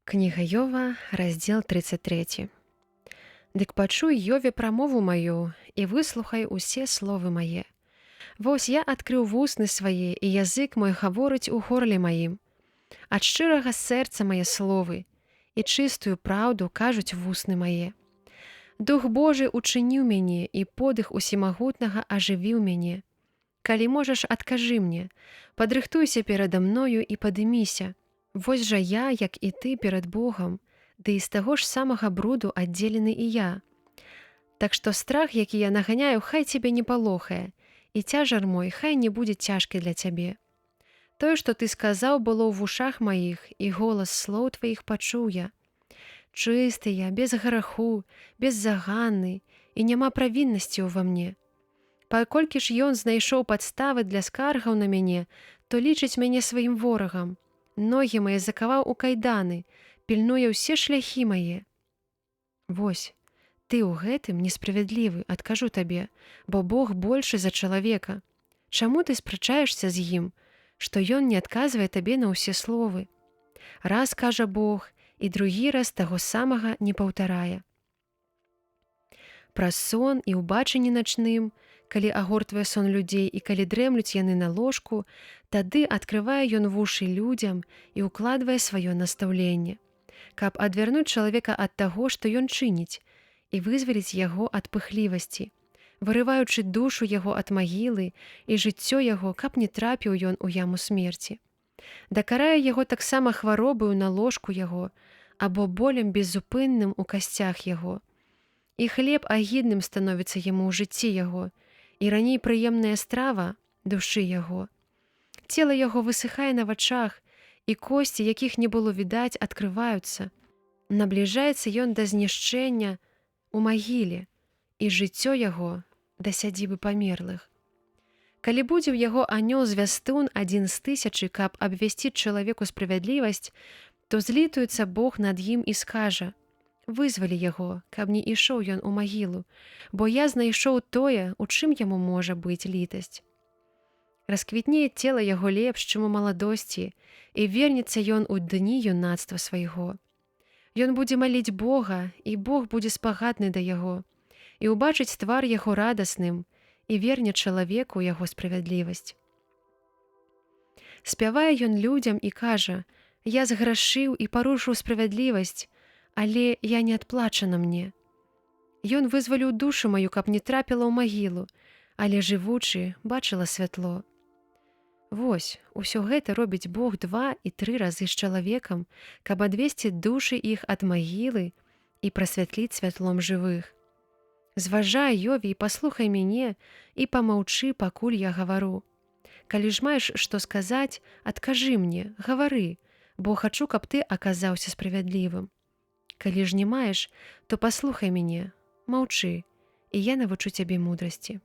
Кніга Йова, раздзел 33. Дык пачуй, Йове, прамову маю, і выслухай усе словы мае. Вось я адкрыў вусны свае, і язык мой гаворыць у горле маім. Ад шчырага сэрца мае словы, і чыстую праўду кажуць вусны мае. Дух Божы учыніў мяне, і подых усімагутнага ажывіў мяне. Калі можаш, адкажы мне, падрыхтуйся перада мною і падыміся. Вось жа я, як і ты перад Богам, ды і з таго ж самага бруду аддзелены і я. Так што страх, які я наганяю, хай цябе не палохае, і цяжар мой хай не будзе цяжкі для цябе. Тое, што ты сказаў, было ў вушах маіх, і голас слоў тваіх пачуў я. Чысты я, без граху, беззаганны, і няма правіннасці ўва мне. Паколькі ж ён знайшоў падставы для скаргаў на мяне, то лічыць мяне сваім ворагам. Ногі мае закаваў у кайданы, пільнуе ўсе шляхі мае. Вось, ты ў гэтым несправядлівы, адкажу табе, бо Бог большы за чалавека. Чаму ты спрачаешся з ім, што ён не адказвае табе на ўсе словы? Раз кажа Бог, і другі раз таго самага не паўтарае. Праз сон і ў бачанні начным, калі агортвае сон людзей і калі дрэмлюць яны на ложку, тады адкрывае ён вушы людзям і ўкладвае сваё настаўленне, каб адвярнуць чалавека ад таго, што ён чыніць, і вызваліць яго ад пыхлівасці, вырываючы душу яго ад магілы і жыццё яго, каб не трапіў ён у яму смерці. Дакарае яго таксама хваробаю на ложку яго, або болем безупынным у касцях яго. І хлеб агідным становіцца яму ў жыцці яго, і раней прыемная страва душы яго. Цела яго высыхае на вачах, і косці, якіх не было відаць, адкрываюцца. Набліжаецца ён да знішчэння ў магіле, і жыццё яго да сядзібы памерлых. Калі будзе ў яго анёл-звястун адзін з тысячы, каб абвясціць чалавеку справядлівасць, то злітуецца Бог над ім і скажа: вызвалі яго, каб не ішоў ён у магілу, бо я знайшоў тое, у чым яму можа быць літасць. Расквітнее цела яго лепш, чым у маладосці, і вернецца ён у дні юнацтва свайго. Ён будзе маліць Бога, і Бог будзе спагадны да яго, і ўбачыць твар яго радасным, і верне чалавеку яго справядлівасць. Спявае ён людзям і кажа: я зграшыў і парушыў справядлівасць, але я не адплачана мне. Ён вызваліў душу маю, каб не трапіла ў магілу, але жывучы бачыла святло. Вось, усё гэта робіць Бог 2 і 3 разы з чалавекам, каб адвесці душы іх ад магілы і прасвятліць святлом жывых. Зважай, Йове, і паслухай мяне, і памаўчы, пакуль я гавару. Калі ж маеш што сказаць, адкажы мне, гавары, бо хачу, каб ты аказаўся справядлівым. Калі ж не маеш, то паслухай мяне, маўчы, і я навучу цябе мудрасці.